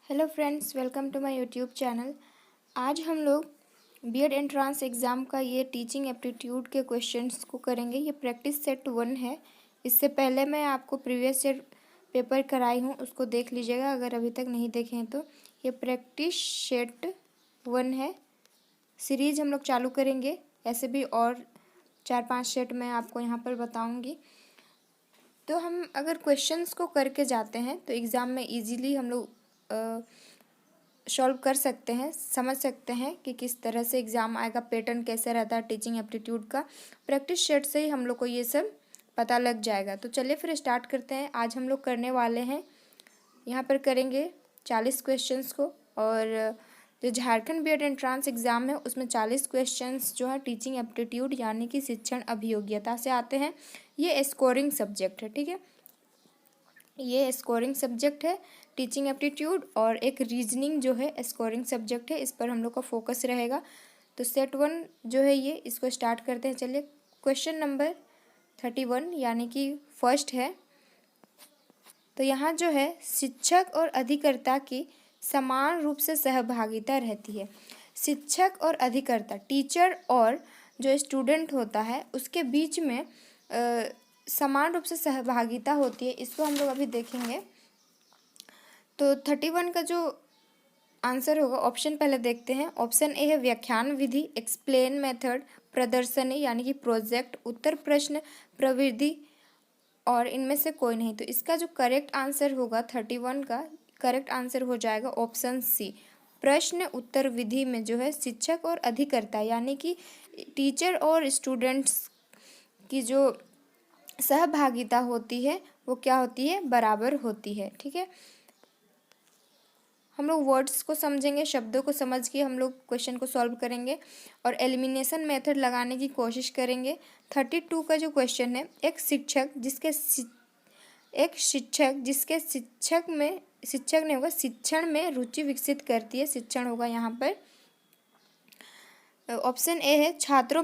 Hello friends, welcome to my YouTube channel. आज हम लोग बीएड एंट्रांस एग्ज़ाम का ये टीचिंग एप्टीट्यूड के क्वेश्चंस को करेंगे। ये प्रैक्टिस सेट 1 है। इससे पहले मैं आपको प्रीवियस ईयर पेपर कराई हूँ, उसको देख लीजिएगा अगर अभी तक नहीं देखे हैं तो। ये प्रैक्टिस सेट 1 है। सीरीज़ हम लोग चालू करेंगे, ऐसे भी और 4-5 सेट मैं आपको यहाँ पर बताऊँगी। तो हम अगर क्वेश्चंस को करके जाते हैं तो एग्ज़ाम में ईजीली हम लोग सॉल्व कर सकते हैं, समझ सकते हैं कि किस तरह से एग्ज़ाम आएगा, पैटर्न कैसे रहता है टीचिंग एप्टीट्यूड का। प्रैक्टिस सेट से ही हम लोग को ये सब पता लग जाएगा। तो चलिए फिर स्टार्ट करते हैं। आज हम लोग करने वाले हैं, यहाँ पर करेंगे 40 क्वेश्चंस को। और जो झारखंड बीएड एंट्रांस एग्ज़ाम है उसमें 40 क्वेश्चंस जो है टीचिंग एप्टीट्यूड यानी कि शिक्षण अभियोग्यता से आते हैं। ये स्कोरिंग सब्जेक्ट है, ठीक है। ये स्कोरिंग सब्जेक्ट है टीचिंग एप्टीट्यूड, और एक रीजनिंग जो है स्कोरिंग सब्जेक्ट है। इस पर हम लोग का फोकस रहेगा। तो सेट 1 जो है ये, इसको स्टार्ट करते हैं। चलिए क्वेश्चन नंबर 31 यानी कि फर्स्ट है। तो यहाँ जो है शिक्षक और अधिकर्ता की समान रूप से सहभागिता रहती है। शिक्षक और अधिकर्ता, टीचर और जो स्टूडेंट होता है उसके बीच में समान रूप से सहभागिता होती है। इसको हम लोग अभी देखेंगे। तो 31 का जो आंसर होगा, ऑप्शन पहले देखते हैं। ऑप्शन ए है व्याख्यान विधि, एक्सप्लेन मेथड, प्रदर्शनी यानी कि प्रोजेक्ट, उत्तर प्रश्न, प्रविधि, और इनमें से कोई नहीं। तो इसका जो करेक्ट आंसर होगा 31 का करेक्ट आंसर हो जाएगा ऑप्शन सी, प्रश्न उत्तर विधि में जो है शिक्षक और अधिकर्ता यानी कि टीचर और स्टूडेंट्स की जो सहभागिता होती है वो क्या होती है, बराबर होती है, ठीक है। हम लोग वर्ड्स को समझेंगे, शब्दों को समझ के हम लोग क्वेश्चन को सॉल्व करेंगे और एलिमिनेशन मेथड लगाने की कोशिश करेंगे। 32 का जो क्वेश्चन है, एक शिक्षक जिसके शिक्षक ने होगा शिक्षण में रुचि विकसित करती है, शिक्षण होगा यहाँ पर। ऑप्शन ए है छात्रों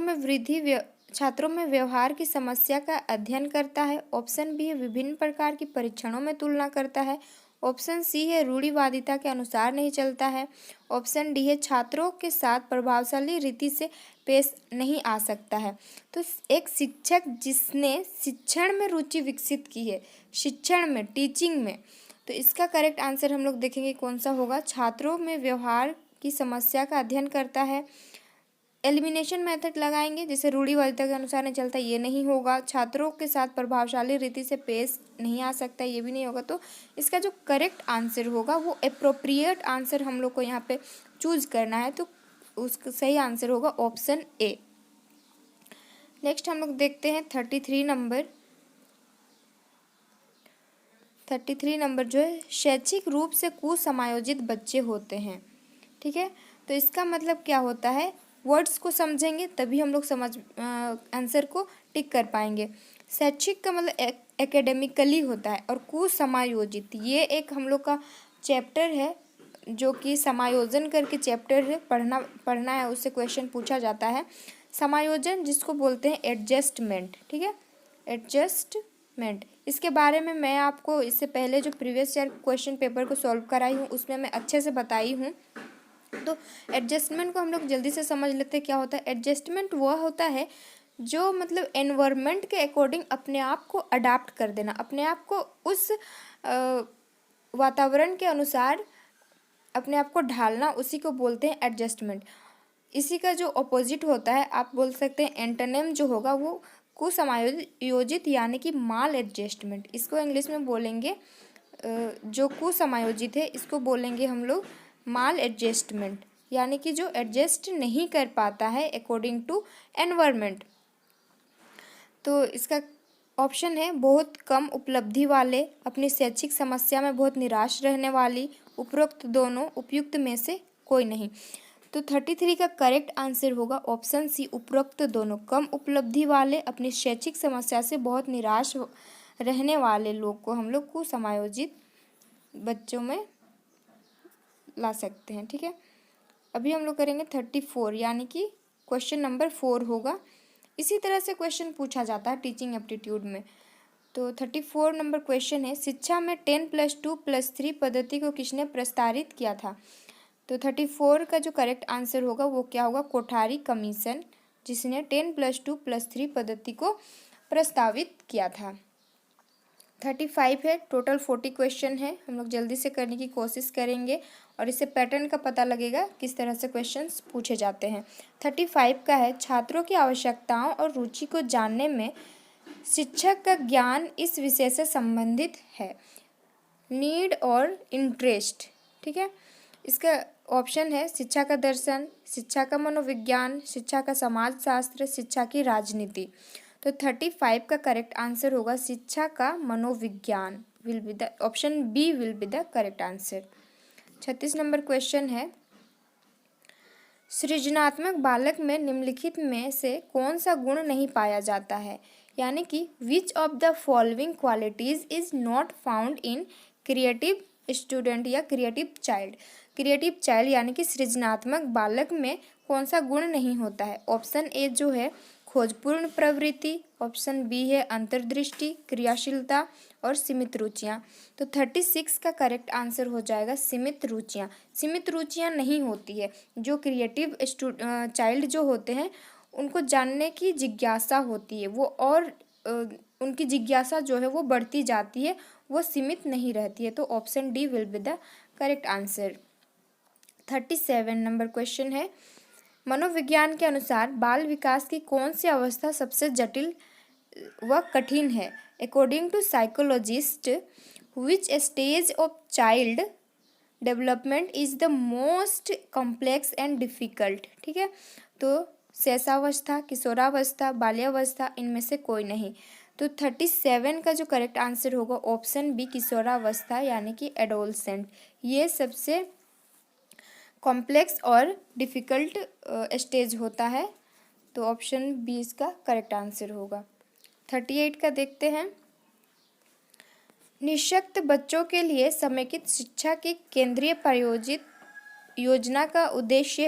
में व्यवहार की समस्या का अध्ययन करता है। ऑप्शन बी है विभिन्न प्रकार की परीक्षणों में तुलना करता है। ऑप्शन सी है रूढ़िवादिता के अनुसार नहीं चलता है। ऑप्शन डी है छात्रों के साथ प्रभावशाली रीति से पेश नहीं आ सकता है। तो एक शिक्षक जिसने शिक्षण में रुचि विकसित की है, शिक्षण में, टीचिंग में, तो इसका करेक्ट आंसर हम लोग देखेंगे कौन सा होगा। छात्रों में व्यवहार की समस्या का अध्ययन करता है। एलिमिनेशन मेथड लगाएंगे, जैसे रूढ़िवादिता के अनुसार नहीं चलता, ये नहीं होगा। छात्रों के साथ प्रभावशाली रीति से पेश नहीं आ सकता, ये भी नहीं होगा। तो इसका जो करेक्ट आंसर होगा वो एप्रोप्रिएट आंसर हम लोग को यहाँ पे चूज करना है। तो उसका सही आंसर होगा ऑप्शन ए। नेक्स्ट हम लोग देखते हैं 33 नंबर जो है शैक्षिक रूप से कुसमायोजित बच्चे होते हैं, ठीक है। तो इसका मतलब क्या होता है, वर्ड्स को समझेंगे तभी हम लोग आंसर को टिक कर पाएंगे। शैक्षिक का मतलब एकेडमिकली होता है, और कुसमायोजित ये एक हम लोग का चैप्टर है जो कि समायोजन करके चैप्टर है, पढ़ना है, उससे क्वेश्चन पूछा जाता है। समायोजन जिसको बोलते हैं एडजस्टमेंट, ठीक है, एडजस्टमेंट। इसके बारे में मैं आपको इससे पहले जो प्रीवियस ईयर क्वेश्चन पेपर को सॉल्व कराई हूँ उसमें मैं अच्छे से बताई हूँ। तो एडजस्टमेंट को हम लोग जल्दी से समझ लेते हैं क्या होता है। एडजस्टमेंट वह होता है जो मतलब एनवायरनमेंट के अकॉर्डिंग अपने आप को अडाप्ट कर देना, अपने आप को उस वातावरण के अनुसार अपने आप को ढालना, उसी को बोलते हैं एडजस्टमेंट। इसी का जो अपोजिट होता है, आप बोल सकते हैं एंटोनिम जो होगा वो कुसमायोजित यानी कि माल एडजस्टमेंट। इसको इंग्लिश में बोलेंगे, जो कुसमायोजित है इसको बोलेंगे हम लोग माल एडजस्टमेंट, यानी कि जो एडजस्ट नहीं कर पाता है अकॉर्डिंग टू एनवायरनमेंट। तो इसका ऑप्शन है बहुत कम उपलब्धि वाले, अपनी शैक्षिक समस्या में बहुत निराश रहने वाली, उपरोक्त दोनों, उपयुक्त में से कोई नहीं। तो 33 का करेक्ट आंसर होगा ऑप्शन सी, उपरोक्त दोनों। कम उपलब्धि वाले, अपनी शैक्षिक समस्या से बहुत निराश रहने वाले लोग को हम लोग कुसमायोजित बच्चों में ला सकते हैं, ठीक है। अभी हम लोग करेंगे 34 यानी कि क्वेश्चन नंबर 4 होगा। इसी तरह से क्वेश्चन पूछा जाता है टीचिंग एप्टीट्यूड में। तो 34 नंबर क्वेश्चन है, शिक्षा में 10+2+3 पद्धति को किसने प्रस्तावित किया था? तो 34 का जो करेक्ट आंसर होगा वो क्या होगा? कोठारी कमीशन, जिसने 10+2+3 पद्धति को प्रस्तावित किया था। 35 है, टोटल 40 क्वेश्चन है, हम लोग जल्दी से करने की कोशिश करेंगे और इससे पैटर्न का पता लगेगा किस तरह से क्वेश्चंस पूछे जाते हैं। 35 का है, छात्रों की आवश्यकताओं और रुचि को जानने में शिक्षक का ज्ञान इस विषय से संबंधित है। नीड और इंटरेस्ट, ठीक है। इसका ऑप्शन है शिक्षा का दर्शन, शिक्षा का मनोविज्ञान, शिक्षा का समाजशास्त्र, शिक्षा की राजनीति। तो 35 का करेक्ट आंसर होगा शिक्षा का मनोविज्ञान, will be the option B will be the correct answer. 36 number question है, सृजनात्मक बालक में निम्नलिखित में से कौन सा गुण नहीं पाया जाता है? यानी कि which of the following qualities is not found in creative student या क्रिएटिव चाइल्ड। क्रिएटिव चाइल्ड यानी कि सृजनात्मक बालक में कौन सा गुण नहीं होता है? ऑप्शन ए जो है खोजपूर्ण प्रवृत्ति, ऑप्शन बी है अंतर्दृष्टि, क्रियाशीलता और सीमित रुचियाँ। तो 36 का करेक्ट आंसर हो जाएगा सीमित रुचियाँ। सीमित रुचियाँ नहीं होती है, जो क्रिएटिव चाइल्ड जो होते हैं उनको जानने की जिज्ञासा होती है वो, और उनकी जिज्ञासा जो है वो बढ़ती जाती है, वो सीमित नहीं रहती है। तो option D will be the correct answer. 37 number question है, मनोविज्ञान के अनुसार बाल विकास की कौन सी अवस्था सबसे जटिल व कठिन है? According to psychologist which stage of child development is the most complex and difficult, ठीक है। तो शैशवावस्था, किशोरावस्था, बाल्यावस्था, इनमें से कोई नहीं। तो 37 का जो करेक्ट आंसर होगा ऑप्शन बी किशोरावस्था यानी कि एडोलसेंट, ये सबसे कॉम्प्लेक्स और डिफ़िकल्ट स्टेज होता है। तो ऑप्शन बी इसका करेक्ट आंसर होगा। 38 का देखते हैं, निःशक्त बच्चों के लिए समेकित शिक्षा की केंद्रीय प्रायोजित योजना का उद्देश्य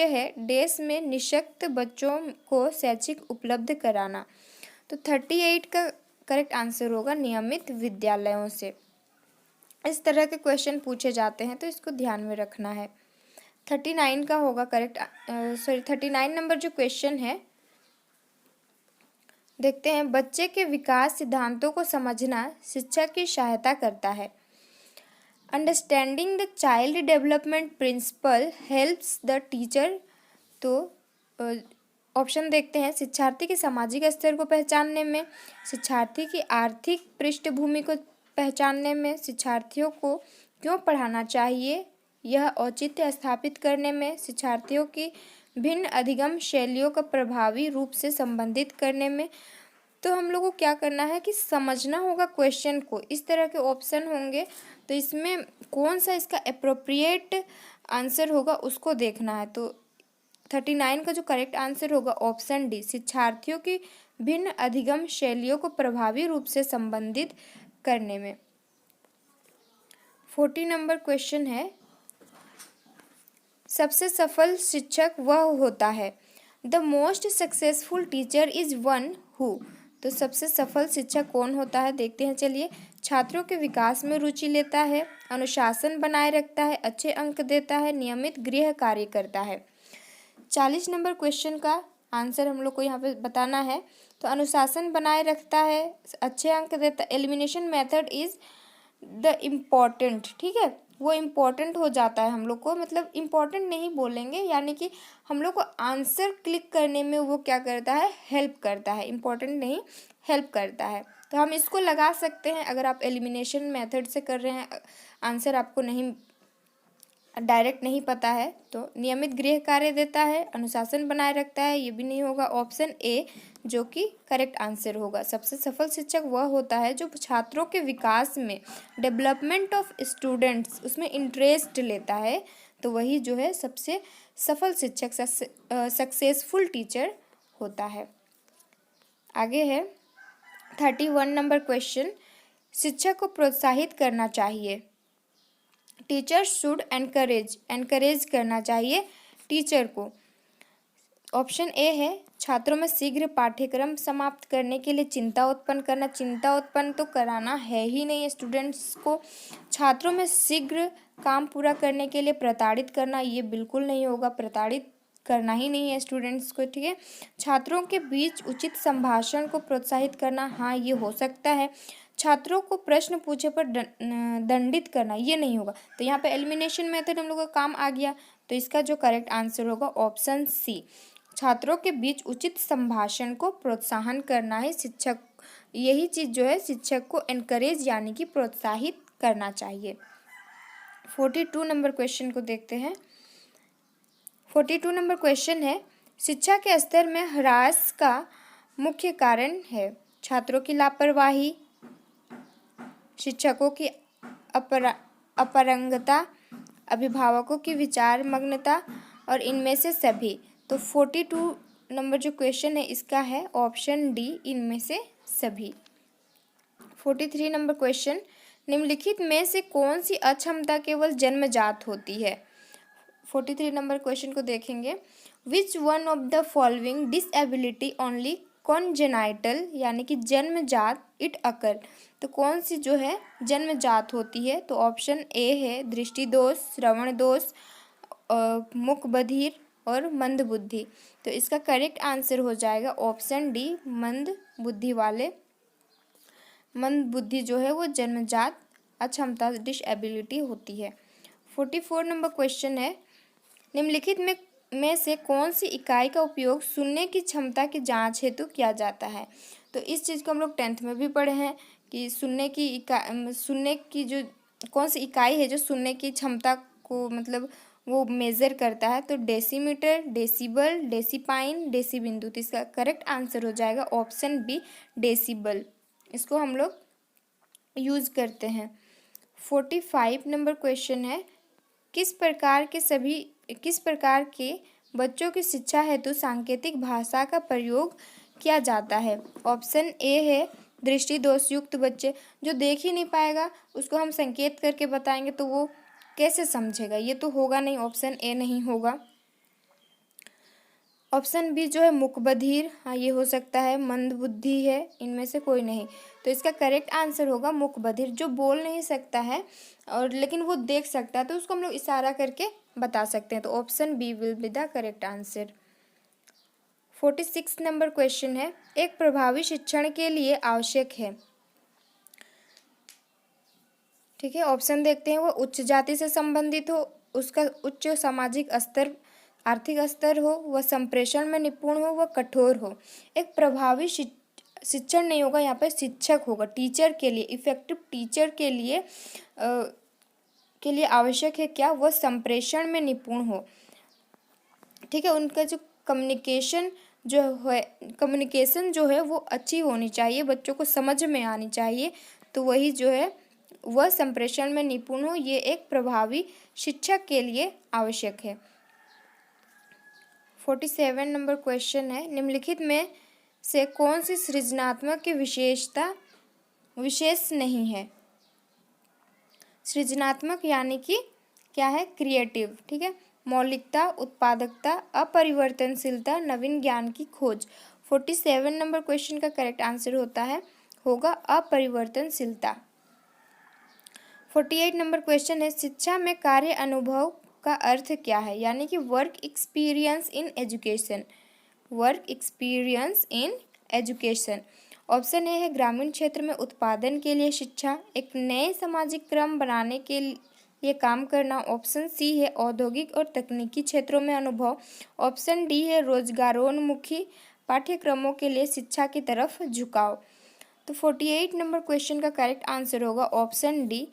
है देश में निःशक्त बच्चों को शैक्षिक उपलब्ध कराना। तो 38 का करेक्ट आंसर होगा नियमित विद्यालयों से। इस तरह के क्वेश्चन पूछे जाते हैं तो इसको ध्यान में रखना है। 39 का होगा करेक्ट 39 नंबर जो क्वेश्चन है देखते हैं, बच्चे के विकास सिद्धांतों को समझना शिक्षा की सहायता करता है। Understanding the child development principle helps the teacher. तो ऑप्शन देखते हैं, शिक्षार्थी के सामाजिक स्तर को पहचानने में, शिक्षार्थी की आर्थिक पृष्ठभूमि को पहचानने में, शिक्षार्थियों को क्यों पढ़ाना चाहिए यह औचित्य स्थापित करने में, शिक्षार्थियों की भिन्न अधिगम शैलियों का प्रभावी रूप से संबंधित करने में। तो हम लोग को क्या करना है कि समझना होगा क्वेश्चन को। इस तरह के ऑप्शन होंगे तो इसमें कौन सा इसका एप्रोप्रिएट आंसर होगा उसको देखना है। तो 39 का जो करेक्ट आंसर होगा ऑप्शन डी, शिक्षार्थियों की भिन्न अधिगम शैलियों को प्रभावी रूप से संबंधित करने में। 40 नंबर क्वेश्चन है, सबसे सफल शिक्षक वह होता है, the most successful teacher is one who. तो सबसे सफल शिक्षक कौन होता है देखते हैं चलिए। छात्रों के विकास में रुचि लेता है, अनुशासन बनाए रखता है, अच्छे अंक देता है, नियमित गृह कार्य करता है। 40 नंबर क्वेश्चन का आंसर हम लोग को यहाँ पे बताना है। तो अनुशासन बनाए रखता है, अच्छे अंक देता, elimination method is the important, ठीक है, वो इम्पॉर्टेंट हो जाता है हम लोग को, मतलब इम्पॉर्टेंट नहीं बोलेंगे, यानी कि हम लोग को आंसर क्लिक करने में वो क्या करता है, हेल्प करता है, इम्पॉर्टेंट नहीं हेल्प करता है। तो हम इसको लगा सकते हैं अगर आप एलिमिनेशन मेथड से कर रहे हैं, आंसर आपको नहीं डायरेक्ट नहीं पता है। तो नियमित गृह कार्य देता है, अनुशासन बनाए रखता है, ये भी नहीं होगा, ऑप्शन ए जो कि करेक्ट आंसर होगा। सबसे सफल शिक्षक वह होता है जो छात्रों के विकास में, डेवलपमेंट ऑफ स्टूडेंट्स, उसमें इंटरेस्ट लेता है, तो वही जो है सबसे सफल शिक्षक, सक्सेसफुल टीचर होता है। आगे है 31 नंबर क्वेश्चन, शिक्षक को प्रोत्साहित करना चाहिए, टीचर शुड एनकरेज करना चाहिए टीचर को। ऑप्शन ए है छात्रों में शीघ्र पाठ्यक्रम समाप्त करने के लिए चिंता उत्पन्न करना। चिंता उत्पन्न तो कराना है ही नहीं स्टूडेंट्स को। छात्रों में शीघ्र काम पूरा करने के लिए प्रताड़ित करना, ये बिल्कुल नहीं होगा, प्रताड़ित करना ही नहीं है स्टूडेंट्स को। ठीक है। छात्रों के बीच उचित संभाषण को प्रोत्साहित करना, हाँ ये हो सकता है। छात्रों को प्रश्न पूछे पर दंडित करना, ये नहीं होगा। तो यहाँ पे एलिमिनेशन मेथड हम लोग का काम आ गया। तो इसका जो करेक्ट आंसर होगा ऑप्शन सी, छात्रों के बीच उचित संभाषण को प्रोत्साहन करना है। शिक्षक, यही चीज़ जो है शिक्षक को एनकरेज यानी कि प्रोत्साहित करना चाहिए। 42 नंबर क्वेश्चन को देखते हैं। 42 नंबर क्वेश्चन है, शिक्षा के स्तर में ह्रास का मुख्य कारण है छात्रों की लापरवाही, शिक्षकों की अपरंगता, अभिभावकों की विचार मग्नता और इनमें से सभी। तो 42 नंबर जो क्वेश्चन है इसका है ऑप्शन डी, इनमें से सभी। 43 नंबर क्वेश्चन, निम्नलिखित में से कौन सी अक्षमता केवल जन्मजात होती है। 43 नंबर क्वेश्चन को देखेंगे। Which one of the following disability only congenital यानी कि जन्मजात इट अकर। तो कौन सी जो है जन्मजात होती है। तो ऑप्शन ए है दृष्टि दोष, श्रवण दोष, मुख बधिर और मंद बुद्धि। तो इसका करेक्ट आंसर हो जाएगा ऑप्शन डी, मंद बुद्धि वाले। मंद बुद्धि जो है वो जन्मजात अक्षमता डिसएबिलिटी होती है। 44 नंबर क्वेश्चन है, निम्नलिखित में से कौन सी इकाई का उपयोग सुनने की क्षमता की जांच हेतु किया जाता है। तो इस चीज़ को हम लोग 10th में भी पढ़े हैं कि सुनने की जो कौन सी इकाई है जो सुनने की क्षमता को मतलब वो मेज़र करता है। तो डेसीमीटर, डेसिबल, डेसीपाइन, डेसीबिंदु। तो इसका करेक्ट आंसर हो जाएगा ऑप्शन बी, डेसिबल। इसको हम लोग यूज़ करते हैं। 45 नंबर क्वेश्चन है, किस प्रकार के बच्चों की शिक्षा हेतु सांकेतिक भाषा का प्रयोग किया जाता है। ऑप्शन ए है दृष्टि दोष युक्त बच्चे, जो देख ही नहीं पाएगा उसको हम संकेत करके बताएंगे तो वो कैसे समझेगा, ये तो होगा नहीं, ऑप्शन ए नहीं होगा। ऑप्शन बी जो है मुख बधिर, हाँ ये हो सकता है। मंद बुद्धि है, इनमें से कोई नहीं। तो इसका करेक्ट आंसर होगा मुख बधिर, जो बोल नहीं सकता है और लेकिन वो देख सकता है तो उसको हम लोग इशारा करके बता सकते हैं। तो option B will be the correct answer. 46 number question है, एक प्रभावी शिक्षण के लिए आवश्यक है। ठीक है, ऑप्शन देखते हैं। वो उच्च जाति से संबंधित हो, उसका उच्च सामाजिक स्तर आर्थिक स्तर हो, वह संप्रेषण में निपुण हो, वह कठोर हो। एक प्रभावी शिक्षण नहीं होगा, यहाँ पे शिक्षक होगा। टीचर के लिए, इफेक्टिव टीचर के लिए आवश्यक है क्या, वह संप्रेषण में निपुण हो। ठीक है, उनका जो कम्युनिकेशन जो है वो अच्छी होनी चाहिए, बच्चों को समझ में आनी चाहिए। तो वही जो है वह संप्रेषण में निपुण हो, ये एक प्रभावी शिक्षक के लिए आवश्यक है। 47 नंबर क्वेश्चन है, निम्नलिखित में से कौन सी सृजनात्मक की विशेष नहीं है। सृजनात्मक यानी कि क्या है, क्रिएटिव। ठीक है, मौलिकता, उत्पादकता, अपरिवर्तनशीलता, नवीन ज्ञान की खोज। 47 नंबर क्वेश्चन का करेक्ट आंसर होगा अपरिवर्तनशीलता। 48 नंबर क्वेश्चन है, शिक्षा में कार्य अनुभव का अर्थ क्या है, यानी कि work experience in education. Work experience in education. Option A है ग्रामीण क्षेत्र में उत्पादन के लिए शिक्षा, एक नए सामाजिक क्रम बनाने के लिए काम करना। ऑप्शन सी है औद्योगिक और तकनीकी क्षेत्रों में अनुभव। ऑप्शन डी है रोजगारोन्मुखी पाठ्यक्रमों के लिए शिक्षा की तरफ झुकाव। तो 48 नंबर क्वेश्चन का करेक्ट आंसर होगा ऑप्शन डी,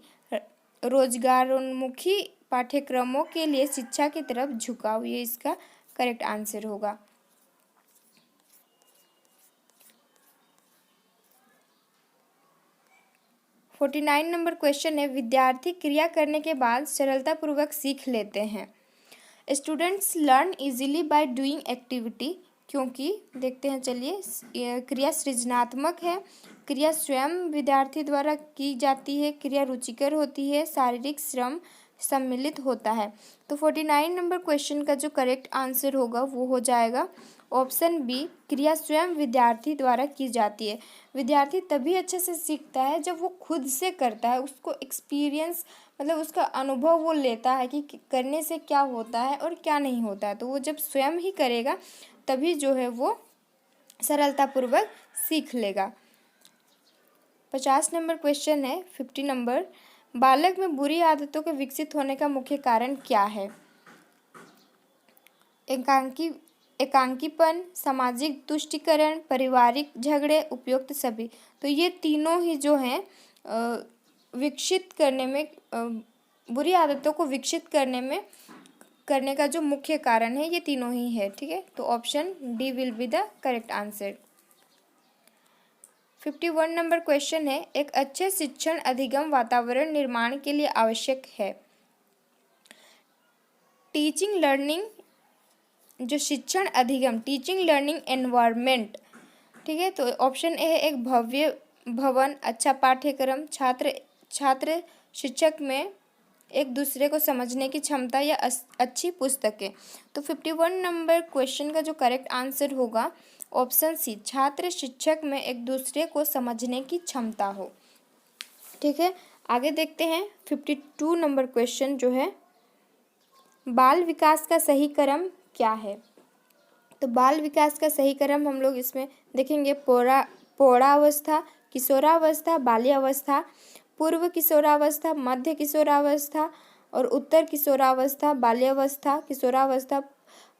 रोजगारोन्मुखी पाठ्यक्रमों के लिए शिक्षा की तरफ झुकाव, ये इसका करेक्ट आंसर होगा। । 49 नंबर क्वेश्चन है, विद्यार्थी क्रिया करने के बाद सरलतापूर्वक सीख लेते हैं। Students learn easily by doing activity, क्योंकि देखते हैं चलिए, क्रिया सृजनात्मक है, क्रिया स्वयं विद्यार्थी द्वारा की जाती है, क्रिया रुचिकर होती है, शारीरिक श्रम सम्मिलित होता है। तो 49 नंबर क्वेश्चन का जो करेक्ट आंसर होगा वो हो जाएगा ऑप्शन बी, क्रिया स्वयं विद्यार्थी द्वारा की जाती है। विद्यार्थी तभी अच्छे से सीखता है जब वो खुद से करता है, उसको एक्सपीरियंस मतलब उसका अनुभव वो लेता है कि करने से क्या होता है और क्या नहीं होता है। तो वो जब स्वयं ही करेगा तभी जो है वो सरलतापूर्वक सीख लेगा। 50 नंबर क्वेश्चन है, 50 नंबर, बालक में बुरी आदतों के विकसित होने का मुख्य कारण क्या है? एकांकीपन, सामाजिक तुष्टीकरण, पारिवारिक झगड़े, उपयुक्त सभी। तो ये तीनों ही जो हैं विकसित करने में बुरी आदतों को विकसित करने का जो मुख्य कारण है ये तीनों ही है। ठीक है, तो option D will be the correct answer. 51 number question है, एक अच्छे शिक्षण अधिगम वातावरण निर्माण के लिए आवश्यक है। टीचिंग लर्निंग, जो शिक्षण अधिगम, टीचिंग लर्निंग एनवायरनमेंट। ठीक है, तो ऑप्शन ए है एक भव्य भवन, अच्छा पाठ्यक्रम, छात्र शिक्षक में एक दूसरे को समझने की क्षमता या अच्छी पुस्तकें। तो 51 नंबर क्वेश्चन का जो करेक्ट आंसर होगा ऑप्शन सी, छात्र शिक्षक में एक दूसरे को समझने की क्षमता हो। ठीक है, आगे देखते हैं 52 नंबर क्वेश्चन जो है, बाल विकास का सही क्रम क्या है? तो बाल विकास का सही क्रम हम लोग इसमें देखेंगे, पौढ़ावस्था, किशोरावस्था, बाल्यावस्था, पूर्व किशोरावस्था, मध्य किशोरावस्था और उत्तर किशोरावस्था, बाल्यावस्था, किशोरावस्था,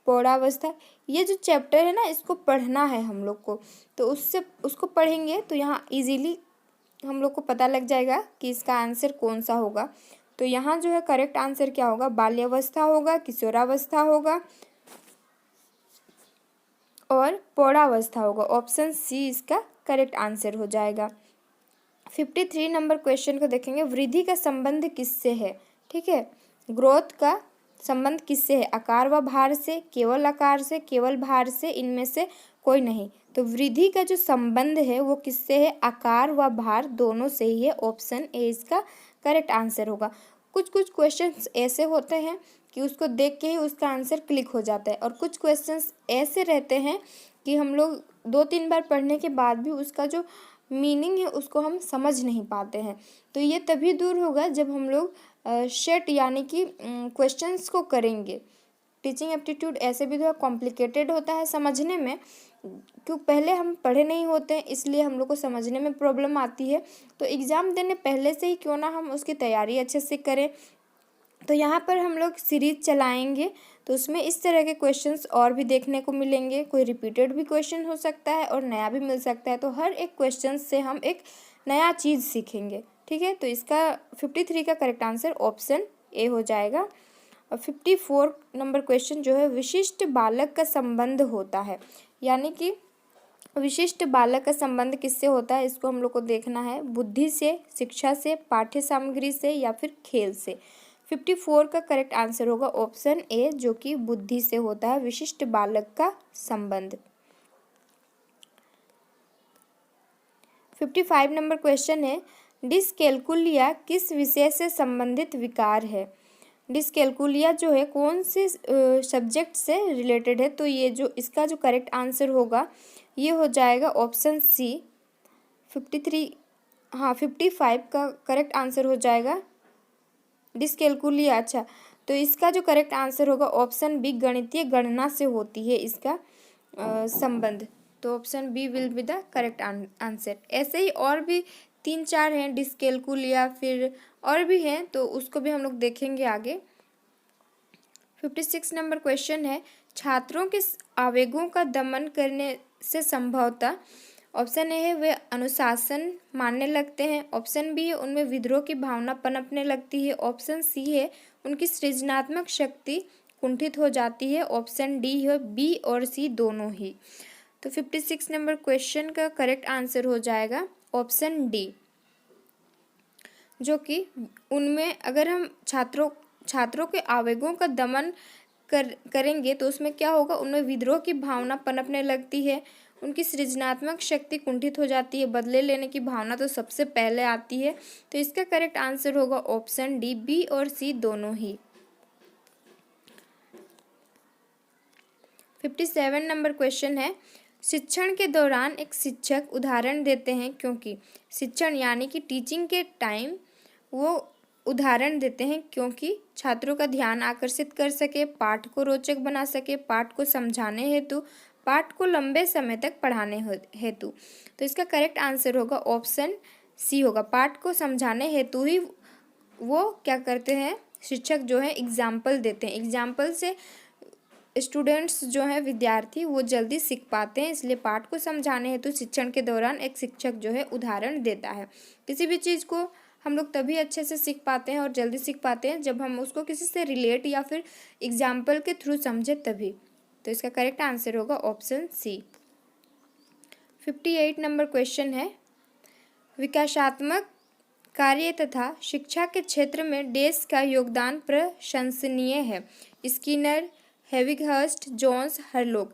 पौढ़ावस्था। ये जो चैप्टर है ना, इसको पढ़ना है हम लोग को, तो उसको पढ़ेंगे तो यहाँ इजीली हम लोग को पता लग जाएगा कि इसका आंसर कौन सा होगा। तो यहाँ जो है करेक्ट आंसर क्या होगा, बाल्यावस्था होगा, किशोरावस्था होगा और पौढ़ावस्था होगा। ऑप्शन सी इसका करेक्ट आंसर हो जाएगा। 53 नंबर क्वेश्चन को देखेंगे, वृद्धि का संबंध किससे है? ठीक है, ग्रोथ का संबंध किससे है? आकार व भार से, केवल आकार से, केवल भार से, इनमें से कोई नहीं। तो वृद्धि का जो संबंध है वो किससे है? आकार व भार दोनों से ही है। ऑप्शन ए इसका करेक्ट आंसर होगा। कुछ कुछ क्वेश्चंस ऐसे होते हैं कि उसको देख के ही उसका आंसर क्लिक हो जाता है और कुछ क्वेश्चंस ऐसे रहते हैं कि हम लोग 2-3 बार पढ़ने के बाद भी उसका जो मीनिंग है उसको हम समझ नहीं पाते हैं। तो ये तभी दूर होगा जब हम लोग सेट यानी कि क्वेश्चंस को करेंगे। टीचिंग एप्टीट्यूड ऐसे भी थोड़ा कॉम्प्लिकेटेड होता है समझने में, क्योंकि पहले हम पढ़े नहीं होते हैं इसलिए हम लोग को समझने में प्रॉब्लम आती है। तो एग्ज़ाम देने पहले से ही क्यों ना हम उसकी तैयारी अच्छे से करें। तो यहाँ पर हम लोग सीरीज चलाएंगे तो उसमें इस तरह के क्वेश्चंस और भी देखने को मिलेंगे। कोई रिपीटेड भी क्वेश्चन हो सकता है और नया भी मिल सकता है। तो हर एक क्वेश्चन से हम एक नया चीज़ सीखेंगे। ठीक है, तो इसका 53 का करेक्ट आंसर ऑप्शन ए हो जाएगा। और 54 नंबर क्वेश्चन जो है, विशिष्ट बालक का संबंध होता है, यानी कि विशिष्ट बालक का संबंध किससे होता है, इसको हम लोग को देखना है। बुद्धि से, शिक्षा से, पाठ्य सामग्री से या फिर खेल से। 54 का करेक्ट आंसर होगा ऑप्शन ए, जो कि बुद्धि से होता है विशिष्ट बालक का संबंध। 55 नंबर क्वेश्चन है, डिसकैल्कुलिया किस विषय से संबंधित विकार है? डिसकैल्कुलिया जो है कौन से सब्जेक्ट से रिलेटेड है? तो ये जो इसका जो करेक्ट आंसर होगा ये हो जाएगा ऑप्शन सी। 55 का करेक्ट आंसर हो जाएगा डिसकैल्कुलिया। अच्छा, तो इसका जो करेक्ट आंसर होगा ऑप्शन बी, गणितीय गणना से होती है इसका संबंध। तो option B will be the correct answer. ऐसे ही और भी 3-4 हैं डिसकैल्कुलिया, फिर और भी हैं तो उसको भी हम लोग देखेंगे आगे। 56 नंबर क्वेश्चन है, छात्रों के आवेगों का दमन करने से संभवतः ऑप्शन ए है वे अनुशासन मानने लगते हैं, ऑप्शन बी है उनमें विद्रोह की भावना पनपने लगती है, ऑप्शन सी है उनकी सृजनात्मक शक्ति कुंठित हो जाती है, ऑप्शन डी है बी और सी दोनों ही। तो 56 नंबर क्वेश्चन का करेक्ट आंसर हो जाएगा ऑप्शन डी, जो कि उनमें अगर हम छात्रों के आवेगों का दमन करेंगे तो उसमें क्या होगा, उनमें विद्रोह की भावना पनपने लगती है, उनकी सृजनात्मक शक्ति कुंठित हो जाती है, बदले लेने की भावना तो सबसे पहले आती है। तो इसका करेक्ट आंसर होगा ऑप्शन डी, बी और सी दोनों ही। 57 नंबर क्वेश्चन है, शिक्षण के दौरान एक शिक्षक उदाहरण देते हैं क्योंकि शिक्षण यानी कि टीचिंग के टाइम वो उदाहरण देते हैं क्योंकि छात्रों का ध्यान आकर्षित कर सके, पाठ को रोचक बना सके, पाठ को समझाने हेतु, पाठ को लंबे समय तक पढ़ाने हेतु। तो इसका करेक्ट आंसर होगा ऑप्शन सी होगा, पाठ को समझाने हेतु ही वो क्या करते हैं, शिक्षक जो है एग्जाम्पल देते हैं। एग्जाम्पल से स्टूडेंट्स जो हैं विद्यार्थी वो जल्दी सीख पाते हैं, इसलिए पाठ को समझाने हेतु शिक्षण के दौरान एक शिक्षक जो है उदाहरण देता है। किसी भी चीज़ को हम लोग तभी अच्छे से सीख पाते हैं और जल्दी सीख पाते हैं जब हम उसको किसी से रिलेट या फिर एग्जाम्पल के थ्रू समझे तभी। तो इसका करेक्ट आंसर होगा ऑप्शन सी। 58 नंबर क्वेश्चन है, विकासात्मक कार्य तथा शिक्षा के क्षेत्र में देश का योगदान प्रशंसनीय है। Skinner, Havighurst, Jones, Hurlock.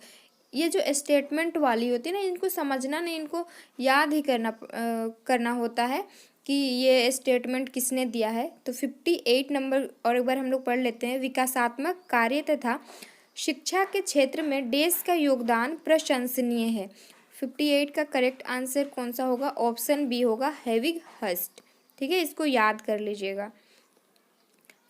ये जो स्टेटमेंट वाली होती है ना, इनको समझना नहीं, इनको याद ही करना होता है कि ये स्टेटमेंट किसने दिया है। तो 58 नंबर और एक बार हम लोग पढ़ लेते हैं, विकासात्मक कार्य तथा शिक्षा के क्षेत्र में देश का योगदान प्रशंसनीय है। 58 का करेक्ट आंसर कौन सा होगा, ऑप्शन बी होगा, हेविगहर्स्ट। ठीक है, इसको याद कर लीजिएगा।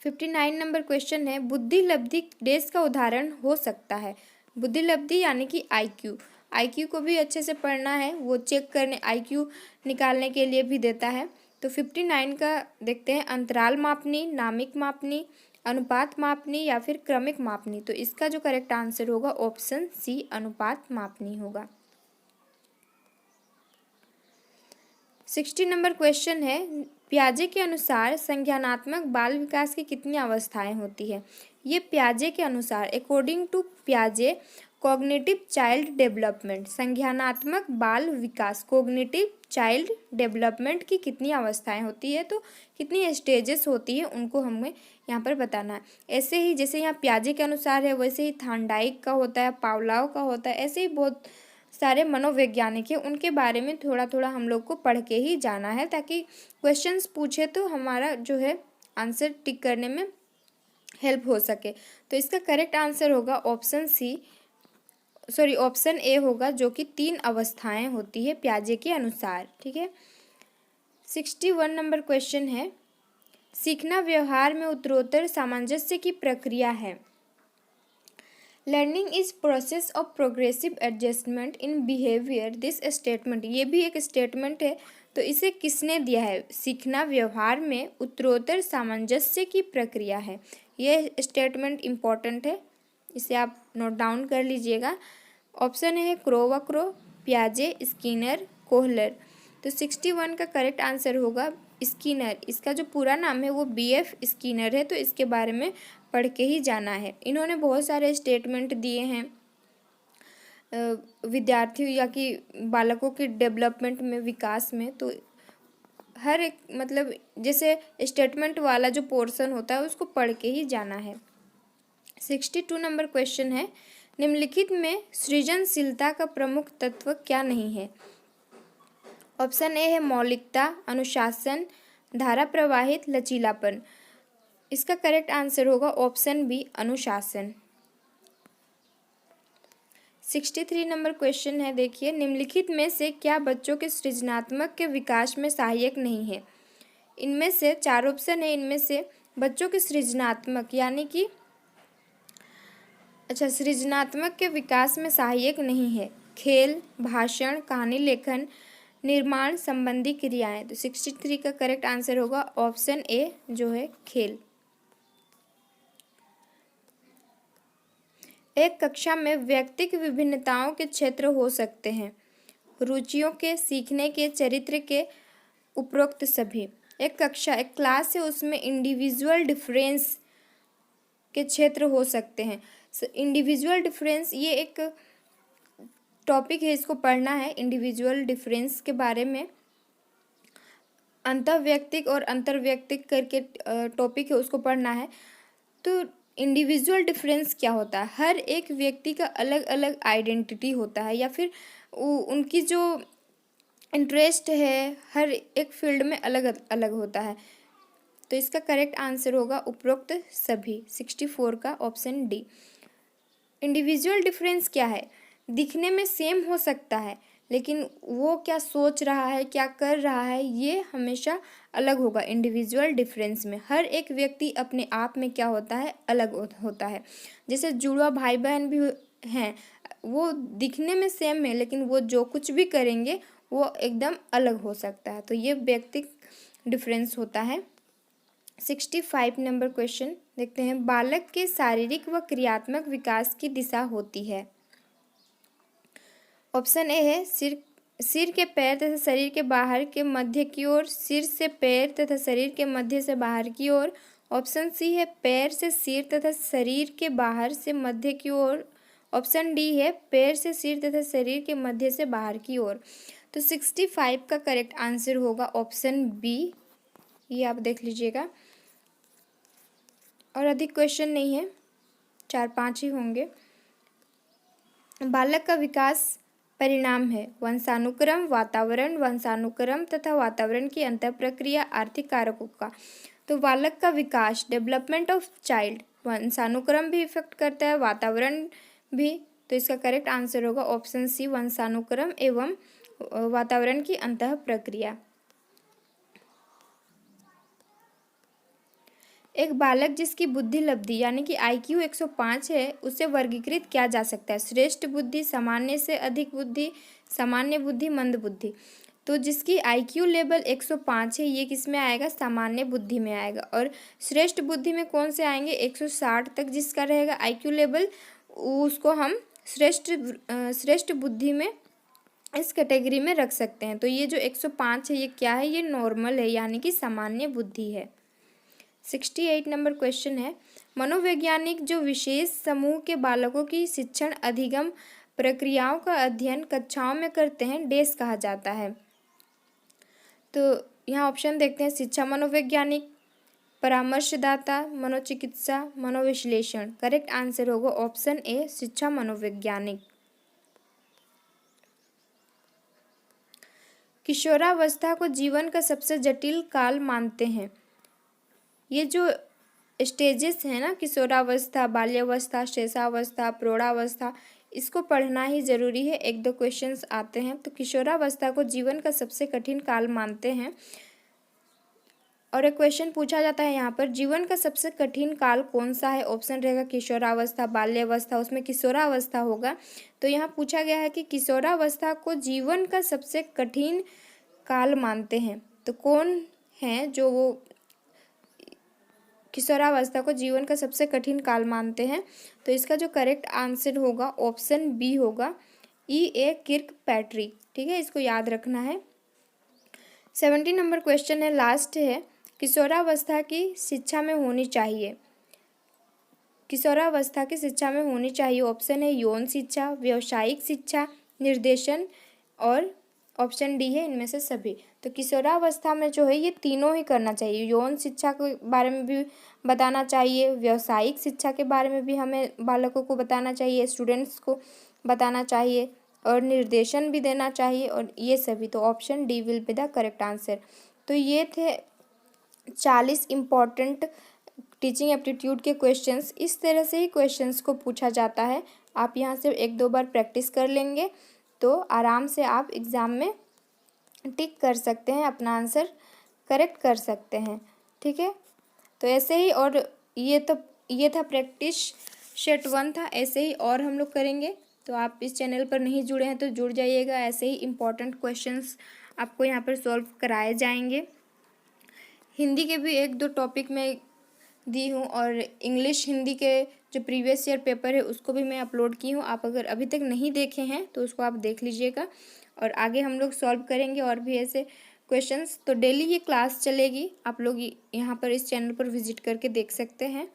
59 नंबर क्वेश्चन है, बुद्धि लब्धि देश का उदाहरण हो सकता है। बुद्धि लब्धि यानी कि आईक्यू। आईक्यू को भी अच्छे से पढ़ना है, वो चेक करने, आईक्यू निकालने के लिए भी देता है। तो 59 का देखते हैं, अंतराल मापनी, नामिक मापनी, अनुपात मापनी या फिर क्रमिक मापनी। तो इसका जो करेक्ट आंसर होगा ऑप्शन सी, अनुपात मापनी होगा। 60 नंबर क्वेश्चन है, पियाजे के अनुसार संज्ञानात्मक बाल विकास की कितनी अवस्थाएं होती है। ये पियाजे के अनुसार, अकॉर्डिंग टू पियाजे, कॉग्निटिव चाइल्ड डेवलपमेंट, संज्ञानात्मक बाल विकास, कॉग्निटिव चाइल्ड डेवलपमेंट की कितनी अवस्थाएं होती है, तो कितनी स्टेजेस होती है उनको हमें यहाँ पर बताना है। ऐसे ही जैसे यहाँ पियाजे के अनुसार है, वैसे ही थांडाइक का होता है, पावलाव का होता है, ऐसे ही बहुत सारे मनोवैज्ञानिक है, उनके बारे में थोड़ा थोड़ा हम लोग को पढ़ के ही जाना है, ताकि क्वेश्चंस पूछे तो हमारा जो है आंसर टिक करने में हेल्प हो सके। तो इसका करेक्ट आंसर होगा option C, sorry option A होगा, जो कि 3 अवस्थाएं होती है पियाजे के अनुसार। ठीक है। 61 नंबर क्वेश्चन है, सीखना व्यवहार में उत्तरोत्तर सामंजस्य की प्रक्रिया है। Learning is process of progressive adjustment in behaviour. This statement, ये भी एक स्टेटमेंट है, तो इसे किसने दिया है। सीखना व्यवहार में उत्तरोत्तर सामंजस्य की प्रक्रिया है। ये स्टेटमेंट इम्पॉर्टेंट है, इसे आप नोट डाउन कर लीजिएगा। ऑप्शन है क्रोवक्रो, पियाजे, स्किनर, कोहलर। तो 61 का करेक्ट आंसर होगा स्किनर। इसका जो पूरा नाम है वो BF स्किनर है, तो इसके बारे में पढ़ के ही जाना है। इन्होंने बहुत सारे स्टेटमेंट दिए हैं विद्यार्थियों या कि बालकों के डेवलपमेंट में, विकास में। तो हर एक मतलब जैसे स्टेटमेंट वाला जो पोर्शन होता है उसको पढ़ के ही जाना है। 62 नंबर क्वेश्चन है, निम्नलिखित में सृजनशीलता का प्रमुख तत्व क्या नहीं है। ऑप्शन ए है मौलिकता, अनुशासन, धारा प्रवाहित, लचीलापन। इसका करेक्ट आंसर होगा ऑप्शन बी, अनुशासन। 63 नंबर क्वेश्चन है, देखिए, निम्नलिखित में से क्या बच्चों के सृजनात्मक के विकास में सहायक नहीं है। इनमें से 4 ऑप्शन है, इनमें से बच्चों के सृजनात्मक यानी कि सृजनात्मक के विकास में सहायक नहीं है। खेल, भाषण, कहानी लेखन, निर्माण संबंधी क्रियाएं। तो 63 का करेक्ट आंसर होगा ऑप्शन ए, जो है खेल। एक कक्षा में व्यक्तिगत विभिन्नताओं के क्षेत्र हो सकते हैं, रुचियों के, सीखने के, चरित्र के, उपरोक्त सभी। एक कक्षा, एक क्लास है, उसमें इंडिविजुअल डिफरेंस के क्षेत्र हो सकते हैं। इंडिविजुअल डिफरेंस ये एक टॉपिक है, इसको पढ़ना है। इंडिविजुअल डिफरेंस के बारे में अंतःव्यक्तिक और अंतर्व्यक्तिक करके टॉपिक है, उसको पढ़ना है। तो इंडिविजुअल डिफरेंस क्या होता है, हर एक व्यक्ति का अलग अलग आइडेंटिटी होता है, या फिर उनकी जो इंटरेस्ट है हर एक फील्ड में अलग अलग होता है। तो इसका करेक्ट आंसर होगा उपरोक्त सभी, 64 का ऑप्शन डी। इंडिविजुअल डिफरेंस क्या है? दिखने में सेम हो सकता है, लेकिन वो क्या सोच रहा है, क्या कर रहा है, ये हमेशा अलग होगा। इंडिविजुअल डिफरेंस में हर एक व्यक्ति अपने आप में क्या होता है, अलग होता है। जैसे जुड़वा भाई बहन भी हैं, वो दिखने में सेम है, लेकिन वो जो कुछ भी करेंगे वो एकदम अलग हो सकता है। तो ये व्यक्तिक डिफरेंस होता है। 65 नंबर क्वेश्चन देखते हैं। बालक के शारीरिक व क्रियात्मक विकास की दिशा होती है। ऑप्शन ए है सिर के पैर तथा शरीर के बाहर के मध्य की ओर, सिर से पैर तथा शरीर के मध्य से बाहर की ओर। ऑप्शन सी है पैर से सिर तथा शरीर के बाहर से मध्य की ओर। ऑप्शन डी है पैर से सिर तथा शरीर के मध्य से बाहर की ओर। तो 65 का करेक्ट आंसर होगा ऑप्शन बी। ये आप देख लीजिएगा, और अधिक क्वेश्चन नहीं है, 4-5 ही होंगे। बालक का विकास परिणाम है वंशानुक्रम, वंशानुक्रम तथा वातावरण की अंतः प्रक्रिया, आर्थिक कारकों का। तो बालक का विकास, डेवलपमेंट ऑफ चाइल्ड, वंशानुक्रम भी इफेक्ट करता है, वातावरण भी। तो इसका करेक्ट आंसर होगा ऑप्शन सी, वंशानुक्रम एवं वातावरण की अंतः प्रक्रिया। एक बालक जिसकी बुद्धि लब्धि यानी कि IQ 105 है, उसे वर्गीकृत किया जा सकता है श्रेष्ठ बुद्धि, सामान्य से अधिक बुद्धि, सामान्य बुद्धि, मंद बुद्धि। तो जिसकी IQ लेवल 105 है, ये किस में आएगा, सामान्य बुद्धि में आएगा। और श्रेष्ठ बुद्धि में कौन से आएंगे, 160 तक जिसका रहेगा IQ लेवल, उसको हम श्रेष्ठ बुद्धि में इस कैटेगरी में रख सकते हैं। तो ये जो 105 है, ये क्या है, ये नॉर्मल है, यानी कि सामान्य बुद्धि है। 68 नंबर क्वेश्चन है। मनोवैज्ञानिक जो विशेष समूह के बालकों की शिक्षण अधिगम प्रक्रियाओं का अध्ययन कक्षाओं में करते हैं, डेस कहा जाता है। तो यहाँ ऑप्शन देखते हैं। शिक्षा मनोवैज्ञानिक, परामर्शदाता, मनोचिकित्सा, मनोविश्लेषण। करेक्ट आंसर होगा ऑप्शन ए, शिक्षा मनोवैज्ञानिक। किशोरावस्था को जीवन का सबसे जटिल काल मानते हैं। ये जो स्टेजेस हैं ना, किशोरावस्था, बाल्यावस्था, शैशवावस्था, प्रौढ़ावस्था, इसको पढ़ना ही ज़रूरी है। 1-2 क्वेश्चंस आते हैं। तो किशोरावस्था को जीवन का सबसे कठिन काल मानते हैं। और एक क्वेश्चन पूछा जाता है यहाँ पर, जीवन का सबसे कठिन काल कौन सा है? ऑप्शन रहेगा किशोरावस्था, बाल्यावस्था, उसमें किशोरावस्था होगा। तो यहाँ पूछा गया है कि किशोरावस्था को जीवन का सबसे कठिन काल मानते हैं, तो कौन है जो वो किशोरावस्था को जीवन का सबसे कठिन काल मानते हैं? तो इसका जो करेक्ट आंसर होगा ऑप्शन बी होगा, E.A. किर्कपैट्रिक। ठीक है, इसको याद रखना है। 70 नंबर क्वेश्चन है, लास्ट है। किशोरावस्था की शिक्षा में होनी चाहिए, किशोरावस्था की शिक्षा में होनी चाहिए। ऑप्शन है यौन शिक्षा, व्यावसायिक शिक्षा, निर्देशन, और ऑप्शन डी है इनमें से सभी। तो किशोरावस्था में जो है ये तीनों ही करना चाहिए। यौन शिक्षा के बारे में भी बताना चाहिए, व्यावसायिक शिक्षा के बारे में भी हमें बालकों को बताना चाहिए, स्टूडेंट्स को बताना चाहिए, और निर्देशन भी देना चाहिए, और ये सभी। तो option D will be the correct answer. तो ये थे 40 इम्पॉर्टेंट टीचिंग एप्टीट्यूड के क्वेश्चंस। इस तरह से ही क्वेश्चंस को पूछा जाता है। आप यहाँ से 1-2 बार प्रैक्टिस कर लेंगे तो आराम से आप एग्ज़ाम में टिक कर सकते हैं, अपना आंसर करेक्ट कर सकते हैं। ठीक है, तो ऐसे ही, और ये था प्रैक्टिस सेट 1 था। ऐसे ही और हम लोग करेंगे। तो आप इस चैनल पर नहीं जुड़े हैं तो जुड़ जाइएगा। ऐसे ही इम्पॉर्टेंट क्वेश्चंस आपको यहाँ पर सॉल्व कराए जाएंगे। हिंदी के भी 1-2 टॉपिक मैं दी हूँ, और इंग्लिश हिंदी के जो प्रीवियस ईयर पेपर है उसको भी मैं अपलोड की हूँ। आप अगर अभी तक नहीं देखे हैं तो उसको आप देख लीजिएगा, और आगे हम लोग सॉल्व करेंगे और भी ऐसे क्वेश्चंस। तो डेली ये क्लास चलेगी, आप लोग यहाँ पर इस चैनल पर विजिट करके देख सकते हैं।